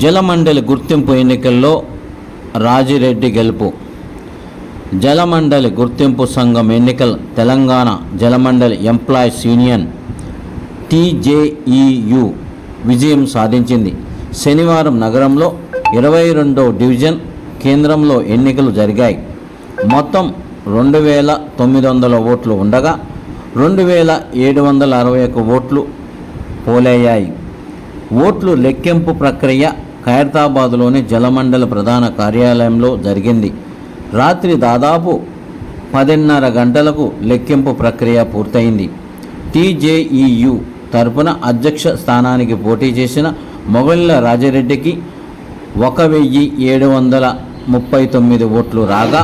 జలమండలి గుర్తింపు ఎన్నికల్లో రాజిరెడ్డి గెలుపు. జలమండలి గుర్తింపు సంఘం ఎన్నికల తెలంగాణ జలమండలి ఎంప్లాయీస్ యూనియన్ TJEU విజయం సాధించింది. శనివారం నగరంలో 22వ డివిజన్ కేంద్రంలో ఎన్నికలు జరిగాయి. మొత్తం 2900 ఓట్లు ఉండగా 2761 ఓట్లు పోలయ్యాయి. ఓట్లు లెక్కింపు ప్రక్రియ ఖైరతాబాద్లోని జలమండలి ప్రధాన కార్యాలయంలో జరిగింది. రాత్రి దాదాపు 10:30 గంటలకు లెక్కింపు ప్రక్రియ పూర్తయింది. TJEU తరపున అధ్యక్ష స్థానానికి పోటీ చేసిన మొగళ్ళ రాజిరెడ్డికి 1739 ఓట్లు రాగా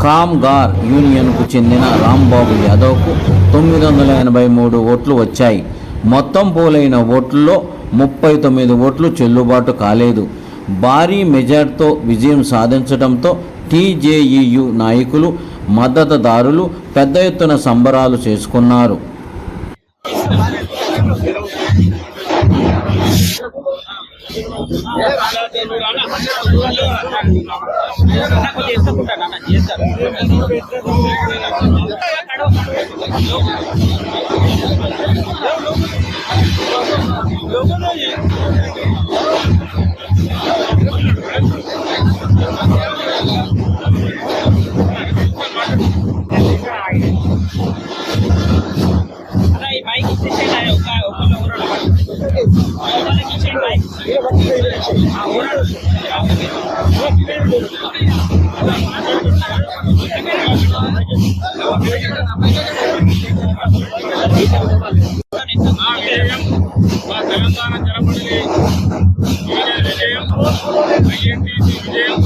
కామ్గార్ యూనియన్కు చెందిన రాంబాబు యాదవ్కు 983 ఓట్లు వచ్చాయి. మొత్తం పోలైన ఓట్లలో 39 ఓట్లు చెల్లుబాటు కాలేదు. భారీ మెజార్టీతో విజయం సాధించడంతో TJEU నాయకులు, మద్దతుదారులు పెద్ద ఎత్తున సంబరాలు చేసుకున్నారు. తెలంగాణ జలమండలి విజయం, INTC విజయం.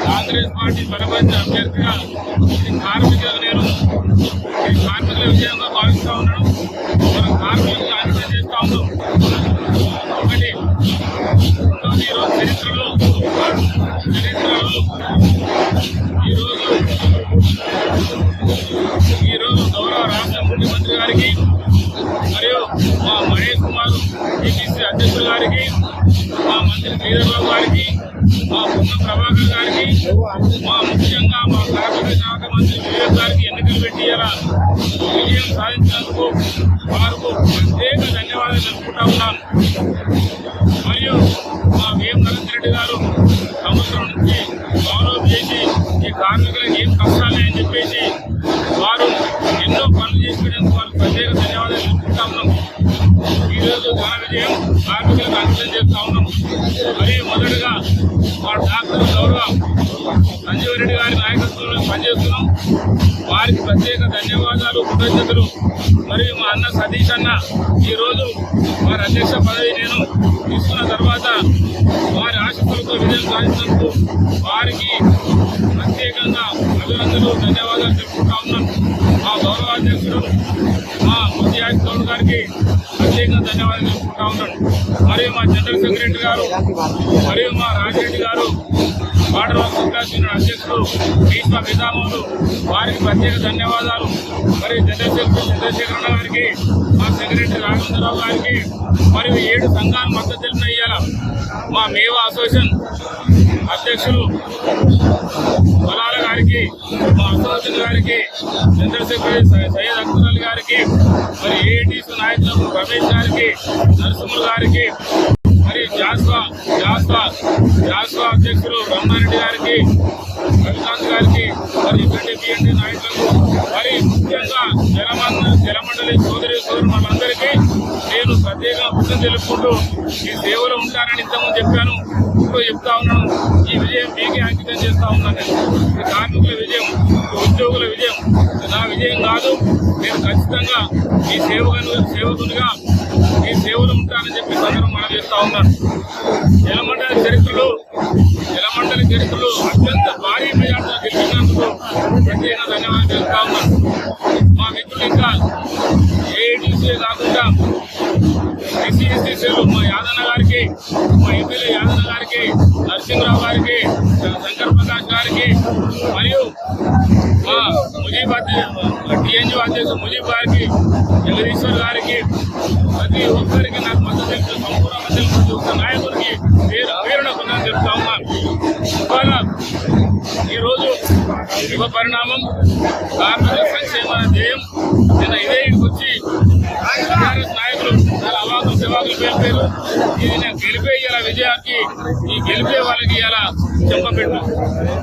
కాంగ్రెస్ పార్టీ బలపరిచ అభ్యర్థిగా నేను కార్మికుల విజయంగా భావిస్తూ ఉన్నాను. మనం కార్మికులకు అంచనా చేస్తూ ఉన్నాం. ఒకటి ఈరోజు చరిత్రలో ఈరోజు గౌరవ రాష్ట్ర ముఖ్యమంత్రి గారికి మరియు మా మహేష్ కుమార్ TPC అధ్యక్షులు గారికి, మా మంత్రి శ్రీధర్బాబు గారికి, మా పున్న ప్రభాకర్ గారికి, మా ముఖ్యంగా మా కార్మిక శాఖ మంత్రి వివేక్ గారికి ఎన్నికలు పెట్టి విజయం సాధించినందుకు వారికి ప్రత్యేక ధన్యవాదాలు తెలుపుకుంటా ఉన్నాను. మరియు మా VM నరేంద్ర రెడ్డి గారు సంవత్సరం నుంచి గౌరవం చేసి ఈ కార్మికులకు ఏం కష్టాలని చెప్పేసి వారు ఎన్నో పనులు చేసి పెట్టేందుకు వారికి ప్రత్యేక ధన్యవాదాలు తెలుపుకుంటా ఉన్నాం. ఈరోజు ఘన విజయం కార్మికులకు అంకితం చేస్తా ఉన్నాం. మరియు మొదటగా మా డాక్టర్ గౌరవ సంజీవ్ రెడ్డి గారి నాయకత్వంలో పనిచేస్తున్నాం. వారికి ప్రత్యేక ధన్యవాదాలు, కృతజ్ఞతలు. మరియు మా అన్న సతీష్ అన్న ఈరోజు వారి అధ్యక్ష పదవి నేను తీసుకున్న తర్వాత వారి ఆశీస్సులతో విజయం సాధించినందుకు వారికి ప్రత్యేకంగా అభినందనలు, ధన్యవాదాలు తెలుపుకుంటా ఉన్నాను. మా గౌరవ అధ్యక్షుడు మా ముత్యాజ్ గౌడ్ గారికి ప్రత్యేకంగా ధన్యవాదాలు తెలుపుకుంటా ఉన్నాను. మరియు మా జనరల్ సెక్రటరీ గారు మరియు మా రాజిరెడ్డి గారు, బార్డర్ వర్కర్స్ యూనియన్ అధ్యక్షుడు భీష్మ పితామహులు, వారికి ప్రత్యేక ధన్యవాదాలు. మరియు జనరల్ సెక్రటరీ చంద్రశేఖరణ గారికి, మా సెక్రటరీ రాఘవేంద్రరావు గారికి, మరియు 7 సంఘాలు మద్దతు తెలిపిన ఇయ్యాల మా మేవా అసోసియేషన్ అధ్యక్షులు బలాల గారికి, మా అసోసియేషన్ గారికి, జనరల్ సెక్రటరీ సయ్యద్ అక్బర్ అలీ గారికి, మరి AATC నాయకులకు రమేష్ గారికి, నరసింహులు గారికి, మరి జాస్వా అధ్యక్షులు రమణారెడ్డి గారికి, రవికాంత్ గారికి, మరి BND నాయకులకు, మరి ముఖ్యంగా జలమండలి సోదరి వాళ్ళందరికీ నేను ప్రత్యేకంగా కృతజ్ఞతలు తెలుపుకుంటూ ఈ సేవలో ఉంటానని ఇంతకుముందు చెప్పాను, ఇప్పుడు చెప్తా ఉన్నాను. ఈ విజయం మీకే అంకితం చేస్తా ఉన్నాను. ఈ కార్మికుల విజయం, ఉద్యోగుల విజయం నా విజయం కాదు. నేను ఖచ్చితంగా ఈ సేవకునిగా ఈ సేవలు ఉంటానని చెప్పి అందరూ మనం చేస్తా ఉన్నాను. జలమండలి చరిత్రలో అత్యంత భారీ మెజార్టీతో గెలిచినందుకు ప్రత్యేక ధన్యవాదాలు తెలుపుతా ఉన్నాను. మా మిత్రులు ఇంకా AATC కాకుండా SC/ST మా యాదన్న గారికి, మా ఎమ్మెల్యే యాదన్న గారికి, నరసింహరావు గారికి, శంకర్ ప్రకాష్ గారికి, మరియు మా ముజీబాద్ టీఎన్యూ అధ్యక్షుడు ముజీబ్ గారికి, జగదీశ్వర్ గారికి, ప్రతి ఒక్కరికి నాకు మద్దతు తెలుపుతూ సంపూర్ణ మద్దతు తెలుపుతూ నాయకుడికి పేరున కొందని చెప్తా ఉన్నాను. ఇవాళ ఈరోజు శుభ పరిణామం, కార్మిక సంక్షేమ ధ్యేయం. నిన్న ఇదే వచ్చి టీఆర్ఎస్ నాయకులు చాలా అవాకులు శవాకులు పేరు ఇది నేను గెలిపే ఇలా విజయానికి ఈ గెలిపే వాళ్ళకి ఇలా చెంపపెట్టు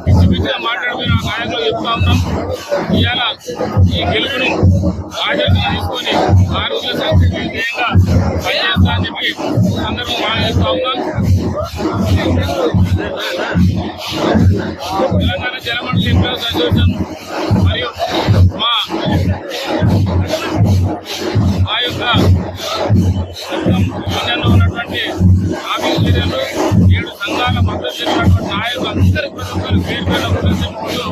పిచ్చి పిచ్చిగా మాట్లాడుకుని నాయకులు చెప్తా ఉన్నాం. ఇవాళ ఈ గెలుపును బాధ్యతగా తీసుకొని ఆరోగ్య సంక్షేమ ధ్యేయంగా పనిచేస్తా అని చెప్పి అందరూ చెప్తా ఉన్నాం. తెలంగాణ జలమండలి ఎంప్లాయీస్ అసోసియేషన్ మరియు మా యొక్క యూనియన్లో ఉన్నటువంటి ఆఫీస్ లీడర్లు 7 సంఘాల మద్దతు చేసినటువంటి నాయకులు అందరి ప్రతి ఒక్కరు పేరు పేరు చెప్పుకుంటూ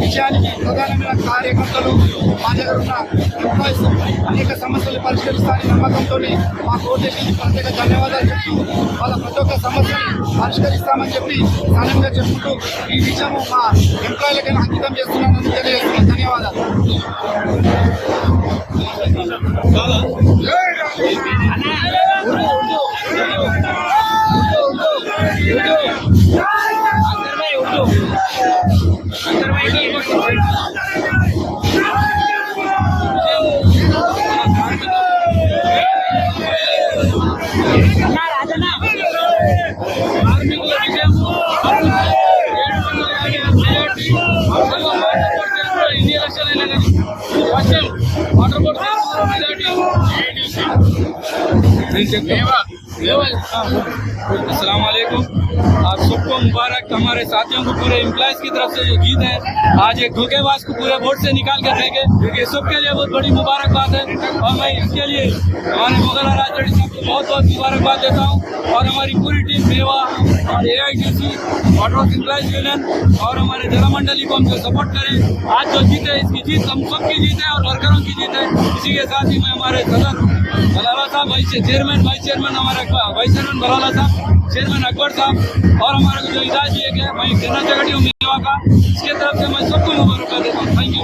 విషయానికి ప్రధానమైన కార్యకర్తలు మా దగ్గర ఉన్న ఎంప్లాయీస్ అనేక సమస్యలు పరిష్కరిస్తారని నమ్మకంతో మా కోటేషన్ ప్రత్యేక ధన్యవాదాలు చెప్తూ వాళ్ళ ప్రతి ఒక్క సమస్యను పరిష్కరిస్తామని చెప్పి ఘనంగా చెప్పుకుంటూ ఈ విషయము మా ఎంప్లాయీలకైనా అంకితం చేస్తున్నానని తెలియజేస్తున్నాను. ధన్యవాదాలు. अस्सलाम वालेकुम, आप सबको मुबारक। हमारे साथियों को पूरे एम्प्लॉयज की तरफ से जो जीत है, आज एक धोखेबाज को पूरे वोट से निकाल कर देंगे, ये सबके लिए बहुत बड़ी मुबारकबाद है। और मैं इसके लिए हमारे मुगल राज रेड्डी साहब को बहुत बहुत मुबारकबाद देता हूँ और हमारी पूरी टीम सेवा और AITC ऑटो एम्प्लॉयज यूनियन और हमारे जला मंडली को हमको सपोर्ट करें। आज जो जीत है इसकी जीत हम सबकी जीत है और वर्करों की जीत है। इसी के साथ ही मैं हमारे सदर बलाला साहब, वाइस चेयरमैन हमारे वाइस चेयरमैन बलाला साहब, चेयरमैन अकबर साहब और हमारे को जो इजाज़त दिए गए मैं जनरल सेक्रेटरी हूँ मेवा का, इसके तरफ से मैं सबको मुबारकबाद देता हूँ। Thank you.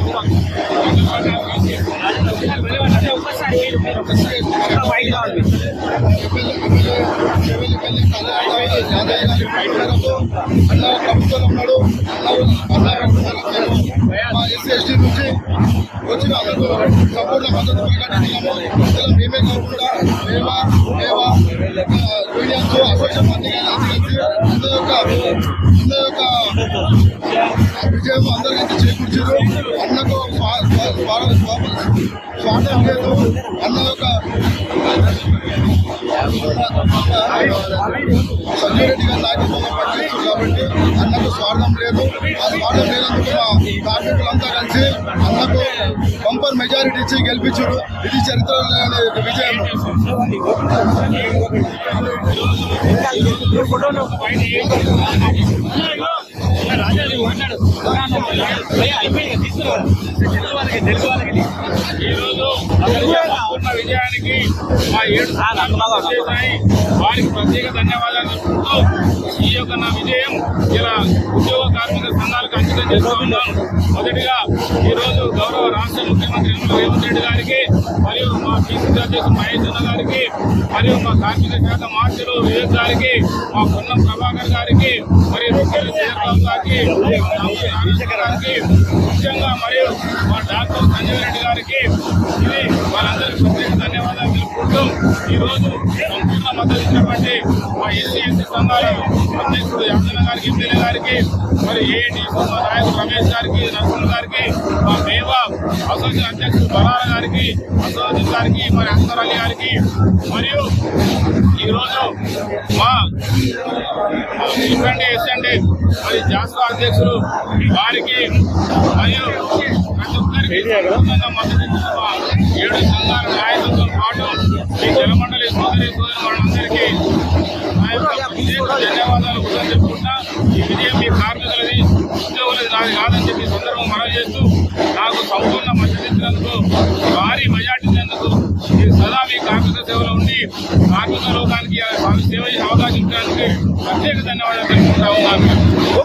అన్న ప్రభుత్వం ఉన్నాడు, SC/ST నుంచి వచ్చిన సంపూర్ణ మద్దతు ప్రకటించాము. మేమే కాకుండా యూనియన్స్ అసోసియేషన్ మంది అందరి యొక్క విజయం అందరికీ చేకూర్చారు. అన్నకు స్వార్థం లేదు. అన్న యొక్క సంజయ్ రెడ్డి గారి నాయకత్వంలో పనిచేస్తుంది కాబట్టి అన్నకు స్వార్థం లేదు. ఆ స్వార్థం లేనందుకు మా కార్మికులంతా కలిసి అన్నకు బంపర్ మెజారిటీ ఇచ్చి గెలిపించారు. ఇది చరిత్రలో విజయం. ఈరోజు విజయానికి మా 7 సంఘాలు చేశాయి. వారికి ప్రత్యేక ధన్యవాదాలు చెప్పుకుంటూ ఈ యొక్క నా విజయం ఇలా ఉద్యోగ కార్మిక సంఘాలకు అంకితం చేస్తూ ఉన్నాను. మొదటిగా ఈరోజు గౌరవ రాష్ట్ర ముఖ్యమంత్రి రేవంత్ రెడ్డి గారికి మరియు మా PCC అధ్యక్షుడు మహేష్ అన్న గారికి మరియు మా కార్మిక శాఖ మార్చులు వివేక్ గారికి, మా పొన్నం ప్రభాకర్ గారికి మరియు రొట్టెల శ్రీరామ్ గారికి, ముఖ్యంగా మరియు మా డాక్టర్ సంజయ్ రెడ్డి గారికి ఇది వాళ్ళందరికీ ప్రత్యేక ధన్యవాదాలు తెలుపుకుంటూ ఈరోజు సంపూర్ణ మద్దతు ఇచ్చినటువంటి మా ఎస్సీ సంఘాల అధ్యక్షుడు యాదన్న గారికి, ఎమ్మెల్యే గారికి, మరి ఏఐటీసీ నాయకుడు రమేష్ గారికి, నరసింహ గారికి, మా మేవా అసోసియేషన్ అధ్యక్షుడు బలాల గారికి, అసోసియేషన్ గారికి, మరి అక్తర్ అలీ గారికి, మరియు ఈరోజు మా ఎస్ఎండి మరి జాస్వా అధ్యక్షులు వారికి మరియు ప్రతి ఒక్కరికి పూర్ణంగా మద్దతు ఇచ్చిన మా 7 సంఘాల నాయకులతో పాటు ఈ జలమండలి సోదరి వాళ్ళందరికీ నా యొక్క ప్రత్యేక ధన్యవాదాలు కూడా చెప్పుకుంటా. ఈ విజయం మీ కార్మికులది, ఉద్యోగులది, నాది కాదని చెప్పి సందర్భం మనవి చేస్తూ నాకు సంపూర్ణ మద్దతు ఇచ్చినందుకు, భారీ మెజార్టీ ఇచ్చినందుకు, సదా మీ కార్మిక సేవలో ఉండి కార్మిక లోకానికి సేవ చేసే అవకాశం ఇచ్చినందుకు ప్రత్యేక ధన్యవాదాలు తెలుపుకుంటా ఉన్నాను.